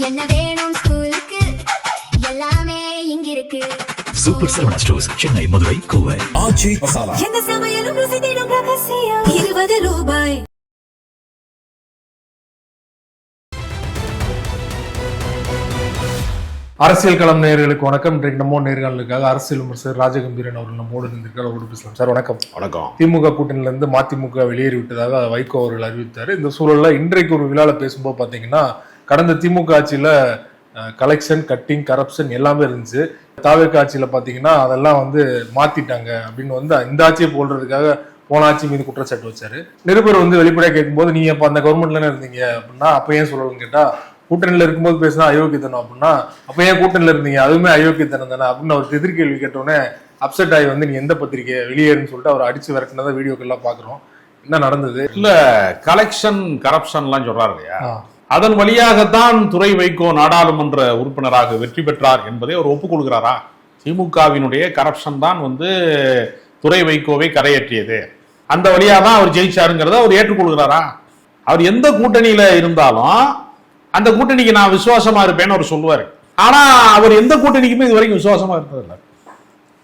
என்ன வேணும் ஸ்கூலுக்கு எல்லாமே இங்க இருக்கு. Super Saravana stores, Chennai, Madurai, Kovai. ஆச்சி மசாலா. எந்த சமையலும் ருசி தேடும் ரகசியம் 20 ரூபாய். அரசியல் களம் நேயர்களுக்கு வணக்கம். இன்றைக்கு நம்ம நேர்காணலுக்காக அரசியல் விமர்சகர் ராஜகம்பீரன் அவர்கள் நம்மோடு இருந்திருக்கார். அவரோடு பேசலாம். சார் வணக்கம். வணக்கம். திமுக கூட்டணியில இருந்து மதிமுக வெளியேறி விட்டதாக வைகோ அவர்கள் அறிவித்தார். இந்த சூழல்ல இன்றைக்கு ஒரு விழால பேசும்போது பாத்தீங்கன்னா, கடந்த திமுக ஆட்சியில கலெக்ஷன், கட்டிங், கரப்ஷன் எல்லாமே இருந்துச்சு. தாவேக ஆட்சியில பாத்தீங்கன்னா அதெல்லாம் மாத்திட்டாங்க அப்படின்னு இந்த ஆட்சியை போடுறதுக்காக போன ஆட்சி மீது குற்றச்சாட்டு வச்சாரு. நிருபர் வெளிப்படையா கேட்கும்போது, நீங்க அப்ப அந்த கவர்மெண்ட்ல இருந்தீங்க அப்படின்னா அப்ப ஏன் சொல்லணும்னு கேட்டா, கூட்டணியில இருக்கும்போது பேசினா அயோக்கியத்தனம் அப்படின்னா அப்ப ஏன் கூட்டணியில இருந்தீங்க, அதுவுமே அயோக்கியத்தனம் தானே அப்படின்னு அவர் எதிர்கேள்வி கேட்டோன்னே அப்செட் ஆகி நீ எந்த பத்திரிக்கை வெளியேறுன்னு சொல்லிட்டு அவர் அடிச்சு விரட்டினதான் வீடியோக்கெல்லாம் பாக்குறோம். என்ன நடந்தது? இல்ல, கலெக்ஷன் கரப்ஷன் எல்லாம் சொல்றாரு இல்லையா, அதன் வழியாகத்தான் துரை வைகோ நாடாளுமன்ற உறுப்பினராக வெற்றி பெற்றார் என்பதை அவர் ஒப்புக்கொள்கிறாரா? திமுகவினுடைய கரப்ஷன் தான் துரை வைகோவை கரையேற்றியது, அந்த வழியா தான் அவர் ஜெயிச்சாருங்கிறத அவர் ஏற்றுக்கொள்கிறாரா? அவர் எந்த கூட்டணியில இருந்தாலும் அந்த கூட்டணிக்கு நான் விசுவாசமா இருப்பேன்னு அவர் சொல்லுவாரு. ஆனா அவர் எந்த கூட்டணிக்குமே இது வரைக்கும் விசுவாசமா இருந்ததில்லை.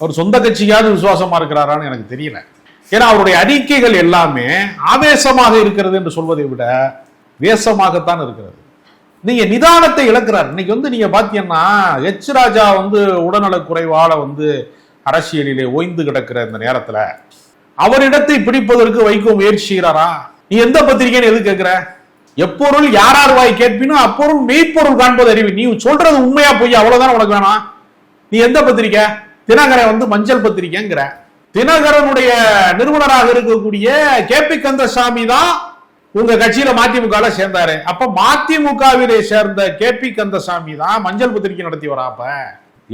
அவர் சொந்த கட்சிக்காவது விசுவாசமா இருக்கிறாரான்னு எனக்கு தெரியல. ஏன்னா அவருடைய அறிக்கைகள் எல்லாமே ஆவேசமாக இருக்கிறது என்று சொல்வதை விட வேசமாகத்தான் இருக்கிறது. நீங்க நிதானத்தை இழக்கிறார். இன்னைக்கு நீங்க பாத்தீங்கன்னா, எச் ராஜா உடல்நலக் குறைவால அரசியலிலே ஓய்ந்து கிடக்கிற இந்த நேரத்துல அவரிடத்தை பிடிப்பதற்கு வைகோ முயற்சி செய்கிறாரா? நீ எந்த பத்திரிகைன்னு எது கேட்கிற? எப்பொருள் யாரார் வாய் கேட்பினும் அப்பொருள் மெய்ப்பொருள் காண்பது அறிவு. நீ சொல்றது உண்மையா போய் அவ்வளவுதான் உனக்கு வேணாம். நீ எந்த பத்திரிகை? தினகரன் மஞ்சள் பத்திரிகைங்கிற. தினகரனுடைய நிறுவனராக இருக்கக்கூடிய கேபி கந்தசாமி தான் உங்க கட்சியில மதிமுக சேர்ந்தாரு. அப்ப மதிமுகவிலே சேர்ந்த கேபி கந்தசாமி தான் மஞ்சள் பத்திரிகை நடத்தி வராப்ப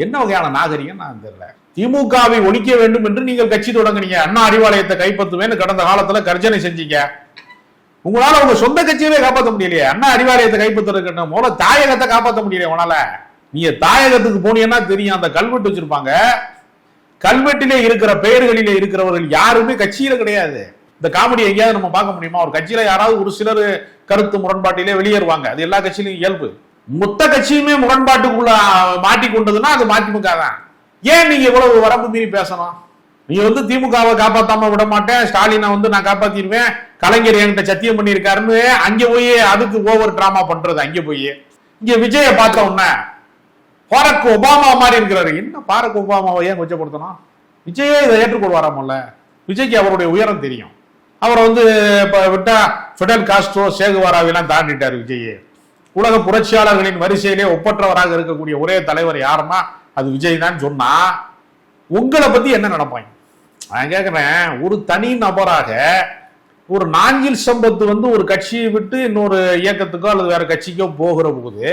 என்ன வகையான நாகரிகம் நான் தெரியல. திமுகவை ஒழிக்க வேண்டும் என்று நீங்கள் கட்சி தொடங்குனீங்க. அண்ணா அறிவாலயத்தை கைப்பற்றுவேன்னு கடந்த காலத்துல கர்ஜனை செஞ்சீங்க. உங்களால உங்க சொந்த கட்சியவே காப்பாற்ற முடியலையே. அண்ணா அறிவாலயத்தை கைப்பற்றுறதுக்கு மூல தாயகத்தை காப்பாற்ற முடியல உனால. நீங்க தாயகத்துக்கு போனீங்கன்னா தெரியும், அந்த கல்வெட்டு வச்சிருப்பாங்க. கல்வெட்டிலே இருக்கிற பெயர்களிலே இருக்கிறவர்கள் யாருமே கட்சியில கிடையாது. இந்த காமெடி எங்கேயாவது நம்ம பார்க்க முடியுமா? ஒரு கட்சியில யாராவது ஒரு சிலர் கருத்து முரண்பாட்டிலே வெளியேறுவாங்க. அது எல்லா கட்சியிலும் இயல்பு. மொத்த கட்சியுமே முரண்பாட்டுக்குள்ள மாட்டிக்கொண்டதுன்னா அது மதிமுக தான். ஏன் நீங்க இவ்வளவு வரம்பு மீறி பேசணும்? நீங்க திமுகவை காப்பாத்தாம விட மாட்டேன், ஸ்டாலினை நான் காப்பாத்திடுவேன், கலைஞர் என்கிட்ட சத்தியம் பண்ணியிருக்காருன்னு அங்க போய் அதுக்கு ஓவர் டிராமா பண்றது. அங்க போய் இங்க விஜய பார்த்த உடனே பாரக் ஒபாமா மாதிரி இருக்கிறாரு. என்ன பாரக் ஒபாமாவை ஏன் கொச்சப்படுத்தணும்? விஜயே இதை ஏற்றுக்கொள்வாராமல்ல. விஜய்க்கு அவருடைய உயரம் தெரியும். அவரை விட்டா ஃபிடல் காஸ்ட்ரோ, சேகுவாராவெல்லாம் தாண்டிட்டாரு விஜய். உலக புரட்சியாளர்களின் வரிசையிலே ஒப்பற்றவராக இருக்கக்கூடிய ஒரே தலைவர் யாருன்னா அது விஜய் தான் சொன்னா, உங்களை பத்தி என்ன நினைப்பாங்க? நான் கேட்கிறேன், ஒரு தனி நபராக ஒரு நாஞ்சில் சம்பத்து ஒரு கட்சியை விட்டு இன்னொரு இயக்கத்துக்கோ அல்லது வேற கட்சிக்கோ போகிற போது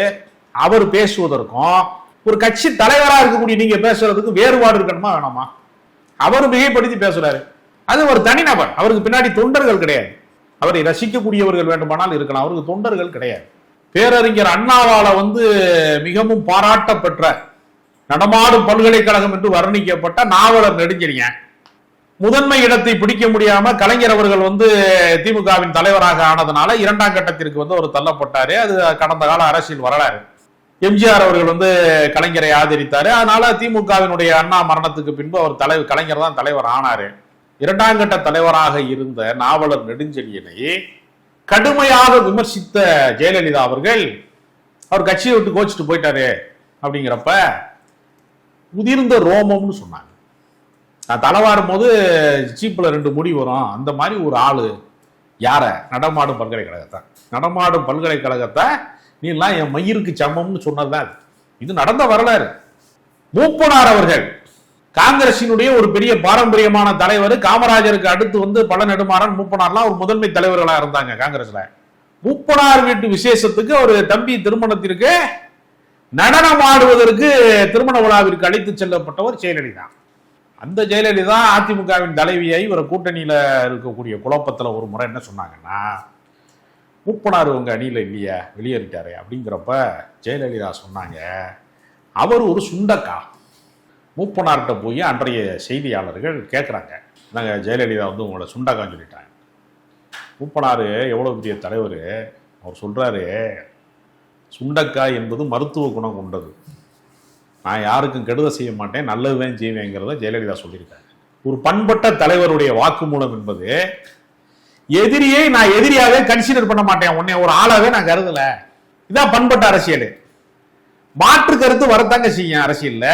அவர் பேசுவதற்கும் ஒரு கட்சி தலைவராக இருக்கக்கூடிய நீங்க பேசுறதுக்கு வேறுபாடு இருக்கணுமா வேணாமா? அவர் மிகைப்படுத்தி பேசுறாரு. அது ஒரு தனிநபர். அவருக்கு பின்னாடி தொண்டர்கள் கிடையாது. அவரை ரசிக்கக்கூடியவர்கள் வேண்டுமானால் இருக்கலாம், அவருக்கு தொண்டர்கள் கிடையாது. பேரறிஞர் அண்ணாவால மிகவும் பாராட்டப்பெற்ற நடமாடும் பல்கலைக்கழகம் என்று வர்ணிக்கப்பட்ட நாவலர் நெடுஞ்செழியன் முதன்மை இடத்தை பிடிக்க முடியாம கலைஞர் அவர்கள் திமுகவின் தலைவராக ஆனதுனால இரண்டாம் கட்டத்திற்கு அவர் தள்ளப்பட்டாரு. அது கடந்த கால அரசியல் வரலாறு. எம்ஜிஆர் அவர்கள் கலைஞரை ஆதரித்தாரு. அதனால திமுகவினுடைய அண்ணா மரணத்துக்கு பின்பு அவர் கலைஞர் தான் தலைவர் ஆனாரு. இரண்டாம் கட்ட தலைவராக இருந்த நாவலர் நெடுஞ்செழியனை கடுமையாக விமர்சித்த ஜெயலலிதா அவர்கள் அவர் கட்சியை விட்டு கோச்சிட்டு போயிட்டாரு அப்படிங்கிறப்ப உதிர்ந்த ரோமம்னு சொன்னாங்க. நான் தலைவாரும் போது சீப்பில் 2 முடி வரும், அந்த மாதிரி ஒரு ஆளு. யார? நடமாடும் பல்கலைக்கழகத்தை. நடமாடும் பல்கலைக்கழகத்தை நீலாம் என் மயிருக்கு சமம்னு சொன்னதுதான் இது நடந்த வரலாறு. மூப்பனார் அவர்கள் காங்கிரசினுடைய ஒரு பெரிய பாரம்பரியமான தலைவர். காமராஜருக்கு அடுத்து பல நெடுமாறன், மூப்பனார்லாம் ஒரு முதன்மை தலைவர்களா இருந்தாங்க காங்கிரஸ்ல. மூப்பனார் வீட்டு விசேஷத்துக்கு ஒரு தம்பி திருமணத்திற்கு நடனம் ஆடுவதற்கு திருமண விழாவிற்கு அழைத்து செல்லப்பட்டவர் ஜெயலலிதா. அந்த ஜெயலலிதா அதிமுகவின் தலைவியை ஒரு கூட்டணியில இருக்கக்கூடிய குழப்பத்துல ஒரு முறை என்ன சொன்னாங்கன்னா, மூப்பனார் உங்க அணியில இல்லையா, வெளியேறிட்டாரு அப்படிங்கிறப்ப ஜெயலலிதா சொன்னாங்க, அவர் ஒரு சுண்டக்கா. மூப்பனார்கிட்ட போய் அன்றைய செய்தியாளர்கள் கேட்குறாங்க, நாங்கள் ஜெயலலிதா உங்களை சுண்டக்கான்னு சொல்லிட்டாங்க. மூப்பனார் எவ்வளோ பெரிய தலைவர். அவர் சொல்கிறாரு, சுண்டக்காய் என்பது மருத்துவ குணம் கொண்டது. நான் யாருக்கும் கெடுதல் செய்ய மாட்டேன், நல்லதுதான் செய்வேங்கிறத ஜெயலலிதா சொல்லியிருக்காங்க. ஒரு பண்பட்ட தலைவருடைய வாக்குமூலம் என்பது எதிரியை நான் எதிரியாவே கன்சிடர் பண்ண மாட்டேன், உன்னை ஒரு ஆளாவே நான் கருதல. இதான் பண்பட்ட அரசியல். மாற்று கருத்து வரத்தாங்க செய்யும் அரசியல்ல.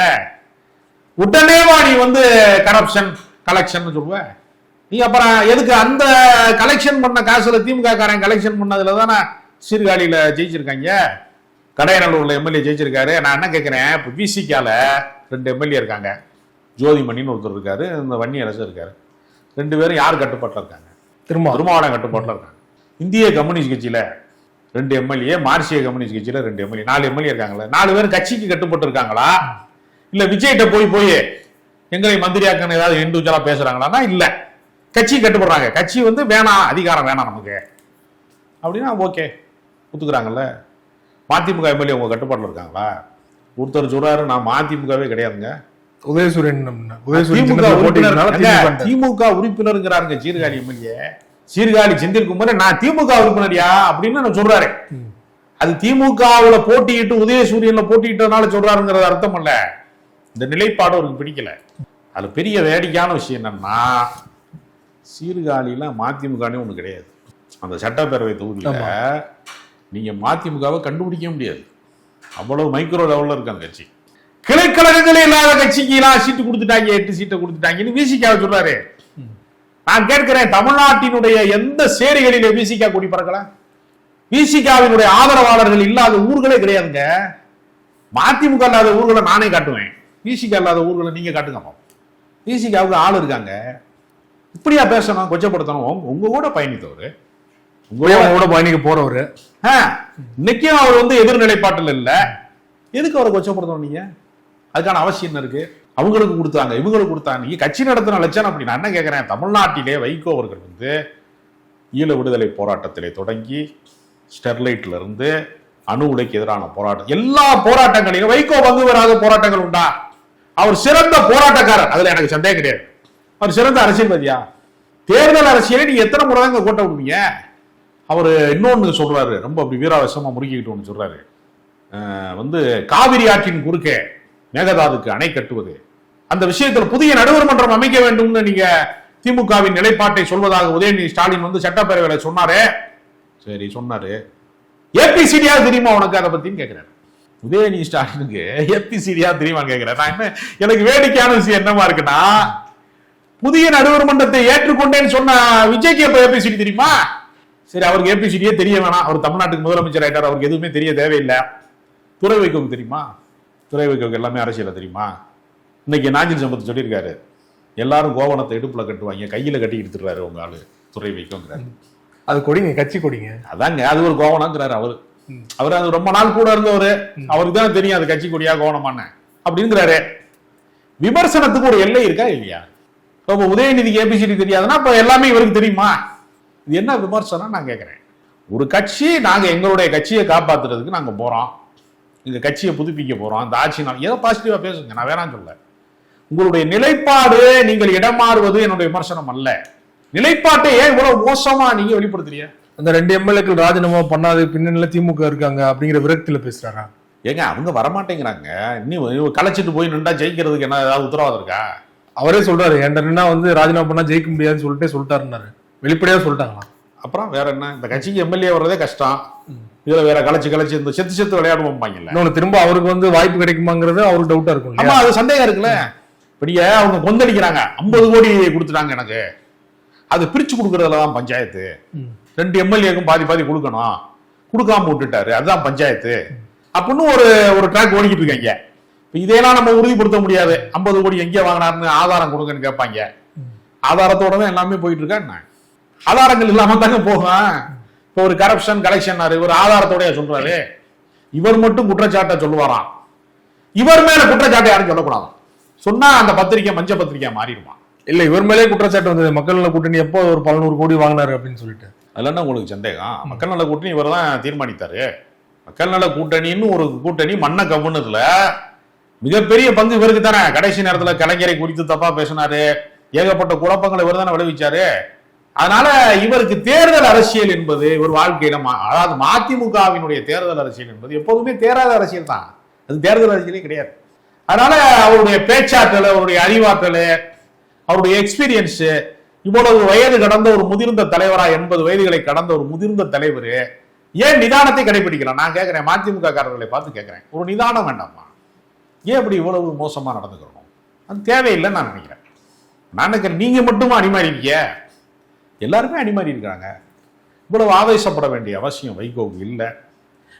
உடனேவா நீ வந்து கரப்ஷன் கலெக்ஷன் சொல்லுவ? நீ அப்புறம் எதுக்கு அந்த கலெக்ஷன் பண்ண காசுல திமுக காரன் கலெக்ஷன் பண்ணதுல தானே சீர்காழியில ஜெயிச்சிருக்காங்க, கடையநல்லூர்ல எம்எல்ஏ ஜெயிச்சிருக்காரு. நான் என்ன கேட்கிறேன், இப்போ விசிகால 2 எம்எல்ஏ இருக்காங்க, ஜோதிமணின்னு ஒருத்தர் இருக்காரு, இந்த வன்னியரசு இருக்காரு. 2 பேரும் யார் கட்டுப்பாட்டில் இருக்காங்க? திருமாவளவன் கட்டுப்பாட்டில் இருக்காங்க. இந்திய கம்யூனிஸ்ட் கட்சியில 2 எம்எல்ஏ, மார்க்சிய கம்யூனிஸ்ட் கட்சியில 2 எம்எல்ஏ, 4 எம்எல்ஏ இருக்காங்களா? 4 பேரும் கட்சிக்கு கட்டுப்பட்டு இருக்காங்களா? இல்ல விஜய்கிட்ட போய் எங்களை மந்திரியாக்கன்னு ஏதாவது இண்டிவிஜுவலா பேசுறாங்களா? இல்ல, கட்சி கட்டுப்படுறாங்க. கட்சி வந்து வேணாம், அதிகாரம் வேணாம் நமக்கு அப்படின்னா ஓகே ஒத்துக்குறாங்கல்ல. மதிமுக எம்எல்ஏ உங்க கட்டுப்பாட்டில் இருக்காங்களா? ஒருத்தர் சொல்றாரு நான் மதிமுகவே கிடையாதுங்க, திமுக உறுப்பினருங்கிறாருங்க சீர்காழி எம்எல்ஏ, சீர்காழி செந்தில்குமார். நான் திமுக உறுப்பினரியா அப்படின்னு சொல்றாரு. அது திமுகவுல போட்டியிட்டு உதயசூரியன்ல போட்டியிட்டதுனால சொல்றாருங்கிறது அர்த்தம் அல்ல. இந்த நிலைப்பாடு அவருக்கு பிடிக்கல. அதுல பெரிய வேடிக்கையான விஷயம் என்னன்னா, சீர்காழியில மதிமுகனே ஒண்ணு கிடையாது. அந்த சட்டப்பேரவை தொகுதியில நீங்க மதிமுகவை கண்டுபிடிக்க முடியாது, அவ்வளவு மைக்ரோ லெவல்ல இருக்காங்க கட்சி. கிளைக்கழகங்களே இல்லாத கட்சிக்கு எல்லாம் சீட்டு கொடுத்துட்டாங்க, 8 சீட்டை கொடுத்துட்டாங்கன்னு விசிகாவை சொல்றாரு. நான் கேட்கிறேன், தமிழ்நாட்டினுடைய எந்த சேரிகளிலே விசிகா கொடி பறக்கல? விசிகாவினுடைய ஆதரவாளர்கள் இல்லாத ஊர்களே கிடையாதுங்க. மதிமுக இல்லாத ஊர்களை நானே காட்டுவேன், விசிகா இல்லாத ஊர்களை நீங்க காட்டுங்க. விசிகாவுக்கு ஆள் இருக்காங்க. இப்படியா பேசணும், கொச்சப்படுத்தணும்? உங்க கூட பயணித்தவர், உங்களோட பயணிக்க போறவரு, இன்னைக்கும் அவர் வந்து எதிர்நிலைப்பாட்டில் இல்ல, எதுக்கு அவரை கொச்சப்படுத்தணும் நீங்க? அதுக்கான அவசியம் என்ன இருக்கு? அவங்களுக்கு கொடுத்தாங்க, இவங்களுக்கு கொடுத்தாங்க. நீங்க கட்சி நடத்தின லட்சணம் அப்படி. நான் என்ன கேட்கிறேன், தமிழ்நாட்டிலே வைகோ அவர்கள் வந்து ஈழ விடுதலை போராட்டத்திலே தொடங்கி ஸ்டெர்லைட்ல இருந்து அணு உலைக்கு எதிரான போராட்டம், எல்லா போராட்டங்களிலும் வைகோ பங்கு பெறாத போராட்டங்கள் உண்டா? அவர் சிறந்த போராட்டக்காரர், அதுல எனக்கு சந்தேகம் கிடையாது. அவர் சிறந்த அரசியல்வாதியா? தேர்தல் அரசியலை நீங்க எத்தனை முறை தாங்க கோட்டை விடுவீங்க? அவர் இன்னொன்னு சொல்றாரு, ரொம்ப அப்படி வீராவசமா முறுக்கிக்கிட்டு ஒன்று சொல்றாரு, வந்து காவிரி ஆற்றின் குறுக்கே மேகதாதுக்கு அணை கட்டுவது, அந்த விஷயத்தில் புதிய நடுவர் மன்றம் அமைக்க வேண்டும்னு நீங்க திமுகவின் நிலைப்பாட்டை சொல்வதாக உதயநிதி ஸ்டாலின் வந்து சட்டப்பேரவையில சொன்னாரு. சரி சொன்னாரு, ஏபிசிடியா தெரியுமா உனக்கு அதை பத்தின்னு கேட்கிறாரு. உதயநிதி ஸ்டாலினுக்கு ஏபிசிடியா தெரியுமான்னு கேட்கிறேன். நான் என்ன, எனக்கு வேடிக்கையான விஷயம் என்னமா இருக்குன்னா, புதிய நடுவர் மன்றத்தை ஏற்றுக்கொண்டேன்னு சொன்ன விஜய்க்கு எப்ப ஏபிசிடி தெரியுமா? சரி, அவருக்கு ஏபிசிடியே தெரிய வேணாம், அவர் தமிழ்நாட்டுக்கு முதலமைச்சர் ஆயிட்டார், அவருக்கு எதுவுமே தெரிய தேவையில்லை. துறை வைக்கோக்கு தெரியுமா? துறை வைக்கோக்கு எல்லாமே அரசியல தெரியுமா? இன்னைக்கு நாஞ்சில் சம்பத் சொல்லியிருக்காரு, எல்லாரும் கோவணத்தை இடுப்புல கட்டுவாங்க, கையில கட்டி எடுத்துறாரு உங்க ஆளு துறை வைக்கோங்கிறாரு. அது கொடிங்க, கட்சி கொடிங்க. அதாங்க, அது ஒரு கோவணங்கிறாரு அவரு. அவர் அது ரொம்ப நாள் கூட இருந்தவரு, அவருக்கு தான் தெரியும் அது கட்சி கொடியா கோவணமான்னு அப்படிங்கிறாரு. விமர்சனத்துக்கு ஒரு எல்லை இருக்கா இல்லையா? இப்ப உதயநிதிக்கு ஏபிசிடி தெரியாதுன்னா இப்ப எல்லாமே இவருக்கு தெரியுமா? இது என்ன விமர்சனம் நான் கேட்கிறேன். ஒரு கட்சி, நாங்க எங்களுடைய கட்சியை காப்பாத்துறதுக்கு நாங்க போறோம், எங்க கட்சியை புதுப்பிக்க போறோம், அந்த ஆட்சி ஏதோ பாசிட்டிவா பேசுங்க, நான் வேணாம் சொல்ல. உங்களுடைய நிலைப்பாடு நீங்கள் இடம் மாறுவது என்னுடைய விமர்சனம் அல்ல. நிலைப்பாட்டை ஏன் இவ்வளவு மோசமா நீங்க வெளிப்படுத்துறீங்க? அந்த 2 எம்எல்ஏக்கள் ராஜினாமா பண்ணாது பின்னணியில திமுக இருக்காங்க அப்படிங்கிற விரக்தியில பேசுறாரா? ஏங்க அவங்க வரமாட்டேங்கிறாங்க, இன்னும் கலைச்சிட்டு போய் நின்றா ஜெயிக்கிறதுக்கு என்ன ஏதாவது உத்தரவாதம் இருக்கா? அவரே சொல்றாரு, என்கிட்ட வந்து ராஜினாமா பண்ணா ஜெயிக்க முடியாதுன்னு சொல்லிட்டாருன்னாரு, வெளிப்படையா சொல்லிட்டாங்களா? அப்புறம் வேற என்ன, இந்த கட்சிக்கு எம்எல்ஏ வர்றதே கஷ்டம், இதுல வேற கலைச்சு இந்த செத்து விளையாடுவோம்பாங்கல்ல. இன்னொன்னு திரும்ப அவருக்கு வந்து வாய்ப்பு கிடைக்குமாங்கிறது அவருக்கு டவுட்டா இருக்கும். ஆமா, அது சந்தேகம் இருக்குல்ல. இப்படியே அவங்க கொந்தளிக்கிறாங்க, 50 கோடி கொடுத்துட்டாங்க எனக்கு, அது பிரிச்சு கொடுக்கறதுலதான் பஞ்சாயத்து. 2 எம்எல்ஏக்கும் பாதி கொடுக்கணும், கொடுக்காம விட்டுட்டாரு, அதுதான் பஞ்சாயத்து அப்படின்னு ஒரு ட்ராக் ஓடிக்கிட்டு இருக்காங்க. இதெல்லாம் நம்ம உறுதிப்படுத்த முடியாது. 50 கோடி எங்கே வாங்கினாருன்னு ஆதாரம் கொடுங்கன்னு கேட்பாங்க. ஆதாரத்தோட தான் எல்லாமே போயிட்டு இருக்கா என்ன? ஆதாரங்கள் இல்லாம தாங்க போகும். இப்போ ஒரு கரப்ஷன் கலெக்ஷன் இவர் ஆதாரத்தோடய சொல்றாரு, இவர் மட்டும் குற்றச்சாட்டை சொல்லுவாராம், இவர் மேல குற்றச்சாட்டை யாரும் சொல்லக்கூடாது, சொன்னா அந்த பத்திரிக்கை மஞ்ச பத்திரிக்கை மாறிடுமா? இல்ல, இவர் மேலே குற்றச்சாட்டு வந்தது, மக்கள் நல கூட்டணி எப்போ ஒரு 1100 கோடி வாங்கினாரு அப்படின்னு சொல்லிட்டு. அதுல என்ன உங்களுக்கு சந்தேகம்? மக்கள் நல கூட்டணி இவர் தான் தீர்மானித்தாரு. மக்கள் நல கூட்டணின்னு ஒரு கூட்டணி மண்ணை கவுனதுல மிகப்பெரிய பங்கு இவருக்கு தானே. கடைசி நேரத்துல கலைஞரை குறித்து தப்பா பேசினாரு, ஏகப்பட்ட குழப்பங்களை இவர் தானே விளைவிச்சாரு. அதனால இவருக்கு தேர்தல் அரசியல் என்பது ஒரு வாழ்க்கையில அதாவது மதிமுகவினுடைய தேர்தல் அரசியல் என்பது எப்போதுமே தேராத அரசியல் தான், அது தேர்தல் அரசியலே கிடையாது. அதனால அவருடைய பேச்சாற்றல், அவருடைய அறிவாற்றல், அவருடைய எக்ஸ்பீரியன்ஸ், இவ்வளவு வயது கடந்த ஒரு முதிர்ந்த தலைவரா 80 வயதுகளை கடந்த ஒரு முதிர்ந்த தலைவர் ஏன் நிதானத்தை கடைபிடிக்கலாம்? நான் கேட்கிறேன், மதிமுக காரர்களை பார்த்து கேட்கிறேன், ஒரு நிதானம் வேண்டாமா? ஏன் இப்படி இவ்வளவு மோசமா நடந்துக்கிறோம்? அது தேவையில்லைன்னு நான் நினைக்கிறேன். நான் நினைக்கிறேன் நீங்க மட்டுமா அடிமாறி இருக்கீங்க, எல்லாருமே அடிமாறி இருக்காங்க. இவ்வளவு ஆவேசப்பட வேண்டிய அவசியம் வைகோவுக்கு இல்லை.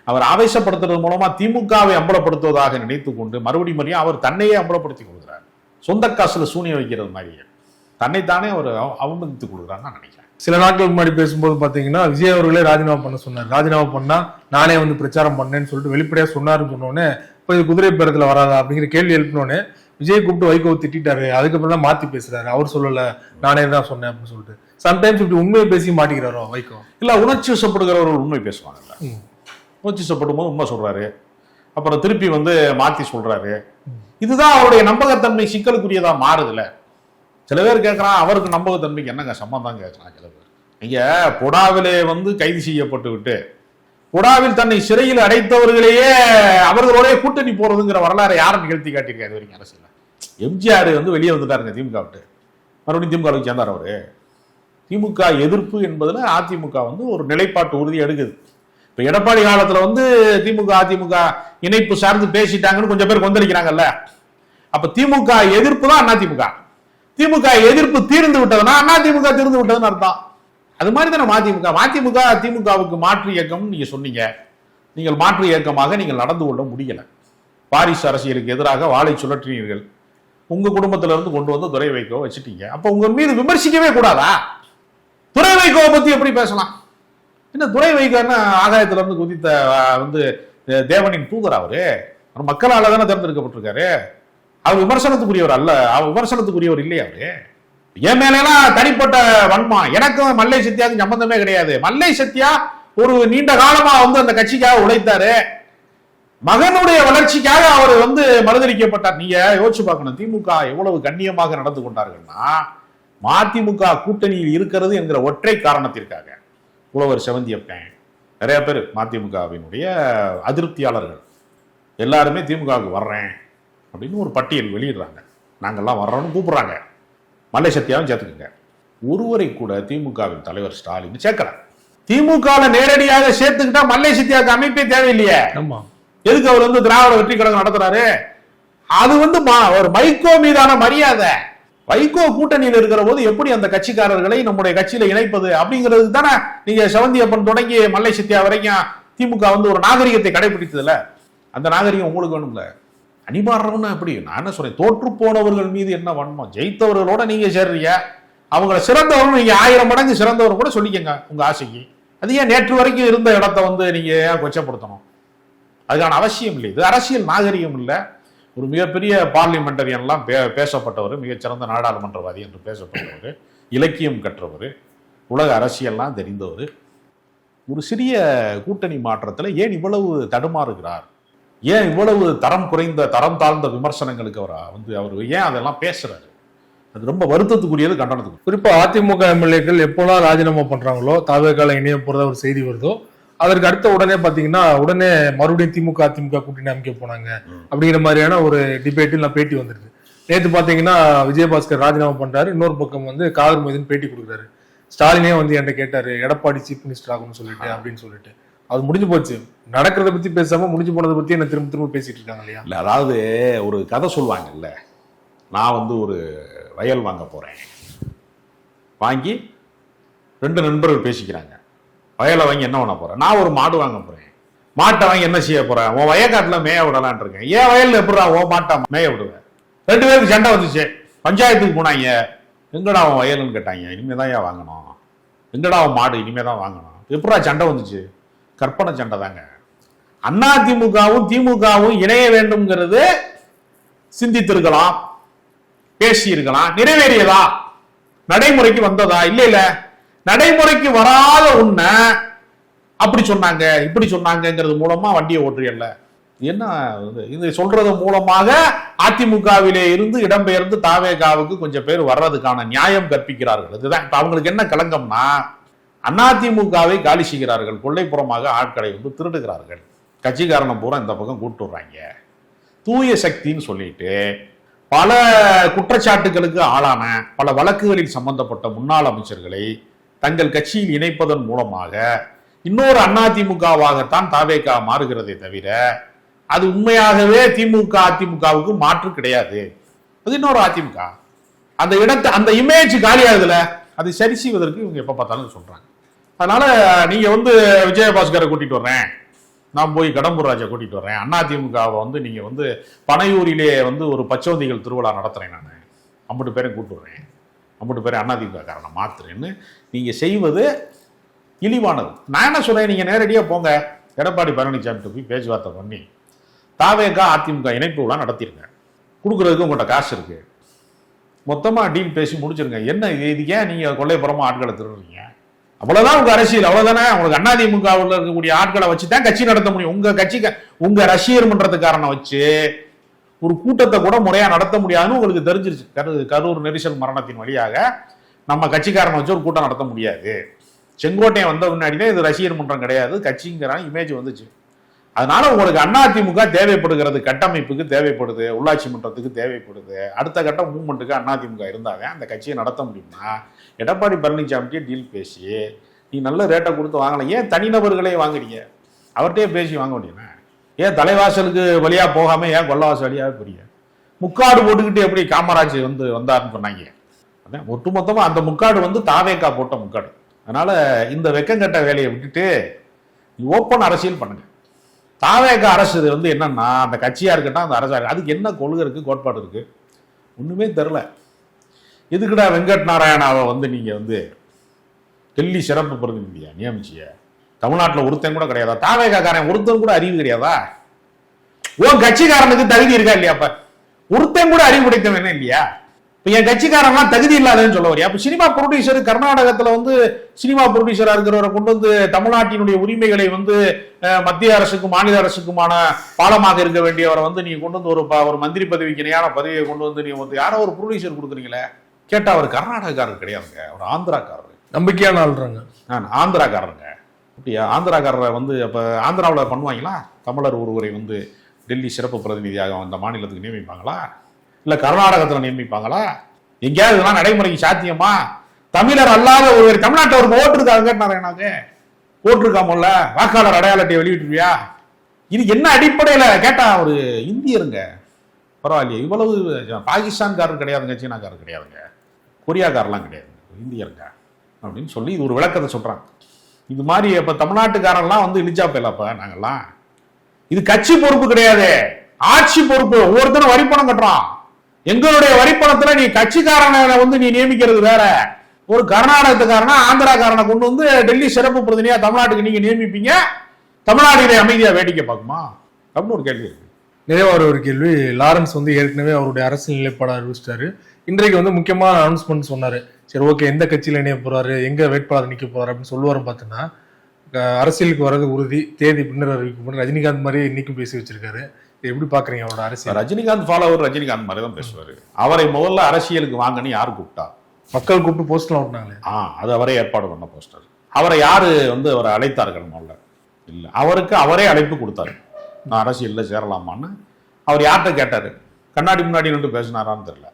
அவர் ஆவேசப்படுத்துறது மூலமா திமுகவை அம்பலப்படுத்துவதாக நினைத்துக் கொண்டு மறுபடியும் அவர் தன்னையே அம்பலப்படுத்தி கொடுக்கிறார். சொந்த காசுல சூனியம் வைக்கிறது மாதிரியே தன்னைத்தானே அவர் அவமதித்துக் கொடுக்குறான்னு நான் நினைக்கிறேன். சில நாட்களுக்கு முன்னாடி பேசும்போது பாத்தீங்கன்னா விஜய் அவர்களே ராஜினாமா பண்ண சொன்னார். ராஜினாமா பண்ணா நானே வந்து பிரச்சாரம் பண்ணேன்னு சொல்லிட்டு வெளிப்படையா சொன்னாருன்னு சொன்னோன்னே இப்போ இது குதிரை பேரத்துல வராதா அப்படிங்கிற கேள்வி எழுப்பினோன்னே விஜய் கூப்பிட்டு வைகோ திட்டாரு. அதுக்கப்புறம் தான் மாத்தி பேசுறாரு. அவர் சொல்லல, நானே தான் சொன்னேன் அப்படின்னு சொல்லிட்டு. சம்டைம்ஸ் இப்படி உண்மையை பேசி மாட்டிக்கிறாரோ வைகோ? இல்ல, உணர்ச்சி வசப்படுகிறவர்கள் உண்மை பேசுவாங்கல்ல, உணர்ச்சி வசப்படும் போது உண்மை சொல்றாரு, அப்புறம் திருப்பி வந்து மாத்தி சொல்றாரு. இதுதான் அவருடைய நம்பகத்தன்மை சிக்கலுக்குரியதா மாறுதுல. சில பேர் கேட்கறான், அவருக்கு நம்பகத்தன்மைக்கு என்னங்க சம்பந்தம் கேட்கறான். சில பேர் இங்க பொடாவிலே வந்து கைது செய்யப்பட்டு விட்டு பொடாவில் தன்னை சிறையில் அடைத்தவர்களையே அவர்களோட கூட்டணி போறதுங்கிற வரலாறு யாரும் நிகழ்த்தி காட்டியிருக்காரு இது வரைக்கும் அரசியல். எம்ஜிஆர் வந்து வெளியே வந்துட்டாருங்க திமுக விட்டு, மறுபடியும் திமுகவுக்கு சேர்ந்தார் அவரு. திமுக எதிர்ப்பு என்பதுல அதிமுக வந்து ஒரு நிலைப்பாட்டு உறுதி எடுக்குது. இப்ப எடப்பாடி காலத்துல வந்து திமுக அதிமுக இணைப்பு சார்ந்து பேசிட்டாங்கன்னு கொஞ்சம் பேர் கொந்தளிக்கிறாங்கல்ல. அப்ப திமுக எதிர்ப்பு தான் அதிமுக. திமுக எதிர்ப்பு தீர்ந்து விட்டதுன்னா அதிமுக தீர்ந்து விட்டதுன்னு அர்த்தம். அது மாதிரி தானே மதிமுக. மதிமுக திமுகவுக்கு மாற்று இயக்கம் நீங்க சொன்னீங்க. நீங்கள் மாற்று இயக்கமாக நீங்கள் நடந்து கொள்ள முடியல. பாரிஸ் அரசியலுக்கு எதிராக வாளை சுழற்றினீர்கள். உங்க குடும்பத்தில இருந்து கொண்டு வந்து துரை வைகோ வச்சுட்டீங்க. அப்ப உங்க மீது விமர்சிக்கவே கூடாதா? துரை வைகோவை பத்தி எப்படி பேசலாம்? என்ன துரை வைகோன்னா ஆகாயத்துல இருந்து குதித்த வந்து தேவனின் தூதர் அவரு மக்களால தானே தேர்ந்தெடுக்கப்பட்டிருக்காரு. அவர் விமர்சனத்துக்குரியவர் அல்ல, அவர் விமர்சனத்துக்குரியவர் இல்லையா அவரு? என் மேலாம் தனிப்பட்ட வன்மா, எனக்கும் மல்லை சத்யாவுக்கும் சம்பந்தமே கிடையாது. மல்லை சத்யா ஒரு நீண்ட காலமா வந்து அந்த கட்சிக்காக உழைத்தாரு. மகனுடைய வளர்ச்சிக்காக அவர் வந்து மறுதளிக்கப்பட்டார். நீங்க யோசிச்சு பார்க்கணும், திமுக எவ்வளவு கண்ணியமாக நடந்து கொண்டார்கள்னா மதிமுக கூட்டணியில் இருக்கிறது என்கிற ஒற்றை காரணத்திற்காக. புலவர் செவந்தியப்பன், நிறைய பேர் மதிமுகவினுடைய அதிருப்தியாளர்கள் எல்லாருமே திமுகவுக்கு வர்றேன் அப்படின்னு ஒரு பட்டியல் வெளியிடுறாங்க. நாங்கெல்லாம் வர்றோம்னு கூப்பிடுறாங்க. மல்லை சத்யாவும் சேர்த்துக்குங்க. ஒருவரை கூட திமுகவின் தலைவர் ஸ்டாலின் சேர்க்கல. திமுக நேரடியாக சேர்த்துக்கிட்டா மல்லை சத்யாவுக்கு அமைப்பே தேவையில்லையே. எதுக்கு அவர் வந்து திராவிட வெற்றி கழகம் நடத்துறாரு? அது வந்து ஒரு வைகோ மீதான மரியாதை. வைகோ கூட்டணியில் இருக்கிற போது எப்படி அந்த கட்சிக்காரர்களை நம்முடைய கட்சியில இணைப்பது அப்படிங்கிறது தானே. நீங்க செவந்தியப்பன் தொடங்கி மல்லை சத்யா வரைக்கும் திமுக வந்து ஒரு நாகரிகத்தை கடைபிடித்ததுல, அந்த நாகரிகம் உங்களுக்கு வேணும்ல. அணிமாறணும்னா எப்படி? நான் என்ன சொல்றேன், தோற்று போனவர்கள் மீது என்ன வன்மம்? ஜெயித்தவர்களோட நீங்க சேர்றீங்க, அவங்கள சிறந்தவர்கள் நீங்க 1000 மடங்கு சிறந்தவர் கூட சொல்லிக்கங்க உங்க ஆசைக்கு. அது ஏன் நேற்று வரைக்கும் இருந்த இடத்த வந்து நீங்க ஏன் கொச்சப்படுத்தணும்? அதுக்கான அவசியம் இல்லை. இது அரசியல் நாகரிகம் இல்லை. ஒரு மிகப்பெரிய பார்லிமெண்டரியன்லாம் பேசப்பட்டவர், மிகச்சிறந்த நாடாளுமன்றவாதி என்று பேசப்பட்டவர், இலக்கியம் கற்றவர், உலக அரசியல்லாம் தெரிந்தவர், ஒரு சிறிய கூட்டணி மாற்றத்தில் ஏன் இவ்வளவு தடுமாறுகிறார்? ஏன் இவ்வளவு தரம் குறைந்த தரம் தாழ்ந்த விமர்சனங்களுக்கு அவர் ஏன் அதெல்லாம் பேசுறாரு? அது ரொம்ப வருத்தத்துக்குரியது, கண்டனத்துக்கு. குறிப்பா அதிமுக எம்எல்ஏக்கள் எப்போலாம் ராஜினாமா பண்றாங்களோ, தாவேக்கால இணைய போறதா ஒரு செய்தி வருதோ, அதற்கு அடுத்த உடனே பாத்தீங்கன்னா உடனே மறுபடியும் திமுக அதிமுக கூட்டணி அமைக்க போனாங்க அப்படிங்கிற மாதிரியான ஒரு டிபேட்டில் பேட்டி வந்துருது. நேற்று பாத்தீங்கன்னா விஜயபாஸ்கர் ராஜினாமா பண்றாரு. இன்னொரு பக்கம் வந்து காதர் மொய்தீன் பேட்டி கொடுக்குறாரு. ஸ்டாலினே வந்து என்கிட்ட கேட்டாரு, எடப்பாடி சீஃப் மினிஸ்டர் ஆகும்னு சொல்லிட்டு அப்படின்னு சொல்லிட்டு. அது முடிஞ்சு போச்சு. நடக்கிறத பத்தி பேசாம முடிஞ்சு போனதை பத்தி என்ன திரும்ப திரும்ப பேசிட்டு இருக்காங்க இல்லையா? இல்ல, அதாவது ஒரு கதை சொல்லுவாங்கல்ல, நான் வந்து ஒரு வயல் வாங்க போறேன், வாங்கி 2 நண்பர்கள் பேசிக்கிறாங்க. வயலை வாங்கி என்ன பண்ண போறேன்? நான் ஒரு மாடு வாங்க போறேன். மாட்டை வாங்கி என்ன செய்ய போறேன்? உன் வயக்காட்டுல மேய விடலான் இருக்கேன். ஏன் வயல்ல எப்படா ஓ மாட்டை மேய விடுவேன்? 2 பேருக்கு சண்டை வந்துச்சு. பஞ்சாயத்துக்கு போனாங்க. எங்கடா அவன் வயல்னு கேட்டாங்க. இனிமேதான் ஏன் வாங்கணும்? எங்கடா அவன் மாடு? இனிமேதான் வாங்கணும். எப்படா சண்டை வந்துச்சு? கற்பனை சண்டை தாங்க. அதிமுகவும் திமுகவும் இணைய வேண்டும்ங்கிறது சிந்தித்திருக்கலாம், பேசி இருக்கலாம். நிறைவேறியதா? நடைமுறைக்கு வந்ததா? இல்ல, நடைமுறைக்கு வராத உன்ன அப்படி சொன்னாங்க இப்படி சொன்னாங்கிறது மூலமா வண்டியை ஓட்டுறியல்ல. என்ன இது சொல்றது மூலமாக அதிமுகவிலே இருந்து இடம்பெயர்ந்து தாவேகாவுக்கு கொஞ்சம் பேர் வர்றதுக்கான நியாயம் கற்பிக்கிறார்கள். இதுதான் இப்ப அவங்களுக்கு என்ன களங்கம்னா, அதிமுகவை காலி செய்கிறார்கள், கொள்ளைப்புறமாக ஆட்களை வந்து திருடுகிறார்கள், கட்சிக்காரனை பூரா இந்த பக்கம் கூப்பிட்டு வர்றாங்க, தூய சக்தின்னு சொல்லிட்டு பல குற்றச்சாட்டுகளுக்கு ஆளான பல வழக்குகளில் சம்பந்தப்பட்ட முன்னாள் அமைச்சர்களை தங்கள் கட்சியில் இணைப்பதன் மூலமாக இன்னொரு அதிமுகவாகத்தான் தாவேகா மாறுகிறதே தவிர அது உண்மையாகவே திமுக அதிமுகவுக்கு மாற்று கிடையாது. அது இன்னொரு அதிமுக. அந்த இடத்தை அந்த இமேஜ் காலியாகுதுல, அதை சரி செய்வதற்கு இவங்க எப்ப பார்த்தாலும் சொல்றாங்க. அதனால நீங்க வந்து விஜயபாஸ்கரை கூட்டிட்டு வர்றேன், நான் போய் கடம்பூர் ராஜா கூட்டிட்டு வர்றேன், அதிமுகவை வந்து நீங்க வந்து பனையூரிலே வந்து ஒரு பச்சோந்திகள் திருவிழா நடத்துறேன், நான் 50 பேரை கூட்டு வர்றேன், 50 பேரை அதிமுக காரனை மாத்துறேன்னு நீங்க செய்வது இழிவானது. நான் என்ன சொல்றேன், நீங்க நேரடியா போங்க, எடப்பாடி பழனிசாமி போய் பேச்சுவார்த்தை பண்ணி தாவேகா அதிமுக இணைப்பு விழா நடத்திருங்க, கொடுக்கறதுக்கு உங்கள்கிட்ட காசு இருக்கு, மொத்தமா டீல் பேசி முடிச்சிருங்க. என்ன இது, ஏன் நீங்க கொள்ளைப்புறமா ஆட்களை திருடுறீங்க? அவ்வளவுதான் உங்க அரசியல், அவ்வளவுதானே. உங்களுக்கு அதிமுகவில் இருக்கக்கூடிய ஆட்களை வச்சுதான் கட்சி நடத்த முடியும். உங்க கட்சிக்கு உங்க ரசிகர் மன்றத்துக்காரனை வச்சு ஒரு கூட்டத்தை கூட முறையா நடத்த முடியாதுன்னு உங்களுக்கு தெரிஞ்சிருச்சு. கரூர் நெரிசல் மரணத்தின் வழியாக நம்ம கட்சிக்காரனை வச்சு ஒரு கூட்டம் நடத்த முடியாது. செங்கோட்டையன் வந்த முன்னாடிதான் இது ரசிகர் மன்றம் கிடையாது, கட்சிங்கிற இமேஜ் வந்துச்சு. அதனால உங்களுக்கு அதிமுக தேவைப்படுகிறது, கட்டமைப்புக்கு தேவைப்படுது, உள்ளாட்சி மன்றத்துக்கு தேவைப்படுது, அடுத்த கட்ட மூவ்மெண்ட்டுக்கு அதிமுக இருந்தாவே அந்த கட்சியை நடத்த முடியும்னா எடப்பாடி பழனிசாமிக்கே டீல் பேசி நீ நல்ல ரேட்டை கொடுத்து வாங்கலாம். ஏன் தனிநபர்களே வாங்குறீங்க? அவர்கிட்டயே பேசி வாங்க முடியுமா? ஏன் தலைவாசலுக்கு வழியா போகாம ஏன் கொல்லவாசல் வழியாக போறீங்க? முக்காடு போட்டுக்கிட்டு எப்படி காமராஜ் வந்து வந்தாருன்னு சொன்னாங்க. அதான் ஒட்டுமொத்தமா அந்த முக்காடு வந்து தாவேகா போட்ட முக்காடு. அதனால இந்த வெக்கங்கட்ட வேலையை விட்டுட்டு ஓப்பன் அரசியல் பண்ணுங்க. தாவேகா அரசு வந்து என்னன்னா, அந்த கட்சியா இருக்கட்டும், அந்த அரசா இருக்கு, அதுக்கு என்ன கொள்கை இருக்கு, கோட்பாடு இருக்கு, ஒண்ணுமே தெரில. எதுக்குடா வெங்கட் நாராயணாவை வந்து நீங்க வந்து டெல்லி சிறப்பு பிரதிநிதியா நியமிச்சிய? தமிழ்நாட்டில் ஒருத்தன் கூட கிடையாதா? தாவேகாரன் ஒருத்தன் கூட அறிவு கிடையாதா? உன் கட்சிக்காரனுக்கு தகுதி இருக்கா இல்லையா? அப்ப ஒருத்தன் கூட அறிவு கிடைத்தவன் என்ன இல்லையா? இப்ப என் கட்சிக்காரன்லாம் தகுதி இல்லாதன்னு சொல்ல வரியா? அப்ப சினிமா ப்ரொடியூசர் கர்நாடகத்துல வந்து சினிமா ப்ரொடியூசரா இருக்கிறவரை கொண்டு வந்து தமிழ்நாட்டினுடைய உரிமைகளை வந்து மத்திய அரசுக்கும் மாநில அரசுக்குமான பாலமாக இருக்க வேண்டியவரை வந்து நீங்க கொண்டு வந்து ஒரு மந்திரி பதவிக்கு இணையான பதவியை கொண்டு வந்து நீங்க வந்து யாரோ ஒரு ப்ரொடியூசர் கொடுக்குறீங்களே? கேட்டா அவர் கர்நாடகக்காரர் கிடையாதுங்க, அவர் ஆந்திராக்காரர். நம்பிக்கையான ஆள்றாங்க. ஆந்திராக்காரருங்க. அப்படியா? ஆந்திராக்காரரை வந்து அப்ப ஆந்திராவில் பண்ணுவாங்களா? தமிழர் ஒருவரை வந்து டெல்லி சிறப்பு பிரதிநிதியாக அந்த மாநிலத்துக்கு நியமிப்பாங்களா? இல்ல கர்நாடகத்துல நியமிப்பாங்களா? எங்கேயாவது இதெல்லாம் நடைமுறைக்கு சாத்தியமா? தமிழர் அல்லாத ஒருவர் தமிழ்நாட்டில் அவருக்கு ஓட்டு இருக்காங்க, நாராயணாக்கு ஓட்டு இருக்காமல்ல, வாக்காளர் அடையாள அட்டையை வெளியிட்டுருவியா? இது என்ன அடிப்படையில கேட்டா ஒரு இந்தியருங்க, பரவாயில்லையே, இவ்வளவு பாகிஸ்தான்காரர் கிடையாதுங்க, சீனாக்காரர் கிடையாதுங்க, கொரியாக்காரெல்லாம் கிடையாது, இந்தியருங்க அப்படின்னு சொல்லி இது ஒரு விளக்கத்தை சொல்றாங்க. இது மாதிரி இப்ப தமிழ்நாட்டுக்காரெல்லாம் வந்து இழிச்சா போயிடலாப்ப நாங்கெல்லாம். இது கட்சி பொறுப்பு கிடையாது, ஆட்சி பொறுப்பு. ஒவ்வொருத்தரும் வரிப்பணம் கட்டுறான். எங்களுடைய வரிப்பணத்துல நீ கட்சிக்காரனை வந்து நீ நியமிக்கிறது வேற. ஒரு கர்நாடகத்துக்காரனா ஆந்திராக்காரனை கொண்டு வந்து டெல்லி சிறப்பு பிரதிநிதியா தமிழ்நாட்டுக்கு நீங்க நியமிப்பீங்க, தமிழ்நாடு அமைதியா வேடிக்கை பார்க்குமா அப்படின்னு ஒரு கேள்வி இருக்கு. நிறைவான ஒரு கேள்வி. லாரன்ஸ் வந்து ஏற்கனவே அவருடைய அரசியல் நிலைப்பாடு அறிவிச்சிட்டாரு. இன்றைக்கு வந்து முக்கியமான அனௌன்ஸ்மெண்ட் சொன்னாரு. சரி, ஓகே, எந்த கட்சியில இணைய போறாரு, எங்க வேட்பாளர் நிக்க போறாரு அப்படின்னு சொல்லுவாரு. பார்த்தோன்னா அரசியலுக்கு வர்றது உறுதி, தேதி பின்னர் அறிவிக்கப்படும். ரஜினிகாந்த் மாதிரி இன்னைக்கும் பேசி வச்சிருக்காரு. எப்படி பாக்குறீங்க அவரோட அரசியல்? ரஜினிகாந்த் ஃபாலோவர் ரஜினிகாந்த் மாதிரி தான் பேசுவாரு. அவரை முதல்ல அரசியலுக்கு வாங்கன்னு யாரு கூப்பிட்டா? மக்கள் கூப்பிட்டு போஸ்டர்லாம் ஓட்டினாங்களே, அது அவரே ஏற்பாடு பண்ண போஸ்டர். அவரை யாரு வந்து அவரை அழைத்தார்கள்? முதல்ல இல்ல, அவருக்கு அவரே அழைப்பு கொடுத்தாரு, நான் அரசியல்ல சேரலாமான்னு. அவர் யார்கிட்ட கேட்டாரு? கண்ணாடி முன்னாடி நின்று பேசினாரான்னு தெரியல,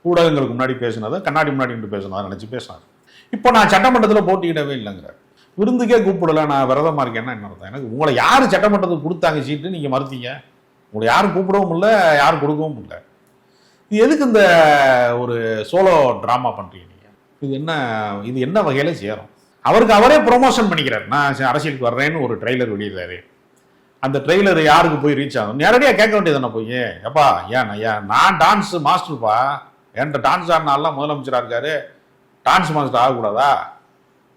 ஊடகங்களுக்கு முன்னாடி பேசினதை கண்ணாடி முன்னாடி நின்று பேசினார் நினைச்சு பேசினார். இப்போ நான் சட்டமன்றத்தில் போட்டியிடவே இல்லைங்கிற, விருந்துக்கே கூப்பிடல, நான் விரதமா இருக்கேன்னா என்ன அர்த்தம்? எனக்கு உங்களை யாரு சட்டமன்றத்துக்கு கொடுத்தாங்க சீட்டு, நீங்க மறுத்தீங்க? உங்களை யாரும் கூப்பிடவும் இல்லை, யாரும் கொடுக்கவும் இல்லை. இது எதுக்கு இந்த ஒரு சோலோ டிராமா பண்றீங்க நீங்க? இது என்ன வகையில சேரும்? அவருக்கு அவரே ப்ரொமோஷன் பண்ணிக்கிறார், நான் அரசியலுக்கு வர்றேன்னு ஒரு ட்ரெய்லர் வெளியிடுறாரு. அந்த ட்ரெய்லர் யாருக்கு போய் ரீச் ஆகும்? நேரடியா கேட்க வேண்டியது என்ன போய், எப்பா ஏன் நான் டான்ஸ் மாஸ்டர்ப்பா, என்கிட்ட டான்ஸ் ஆடினாலாம் முதலமைச்சராக இருக்காரு, டான்ஸ் மாஸ்டர் ஆகக்கூடாதா?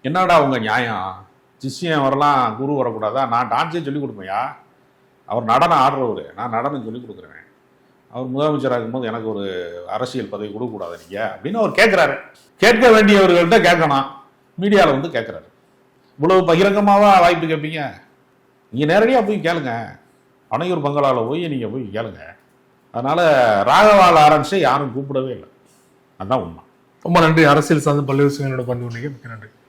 என்னடா உங்க நியாயம்? சிஷ்யம் வரலாம், குரு வரக்கூடாதா? நான் டான்ஸே சொல்லிக் கொடுப்பேயா? அவர் நடனம் ஆடுறவர், நான் நடனம் சொல்லிக் கொடுக்குறேன். அவர் முதலமைச்சராக இருக்கும்போது எனக்கு ஒரு அரசியல் பதவி கொடுக்கக்கூடாது நீங்க அப்படின்னு அவர் கேட்கிறாரு. கேட்க வேண்டியவர்கள்ட்ட கேட்கணும், மீடியாவில் வந்து கேட்கிறாரு. இவ்வளவு பகிரங்கமாவா வாய்ப்பு கேட்பீங்க? நீங்க நேரடியாக போய் கேளுங்க. பனையூர் பங்களாவில் போய் நீங்கள் போய் கேளுங்க. அதனால ராகவா லாரன்ஸை யாரும் கூப்பிடவே இல்லை. அதுதான் உண்மை. ரொம்ப நன்றி. அரசியல் சார்ந்த பல்வேறு விஷயங்களோட பங்கு. மிக்க நன்றி.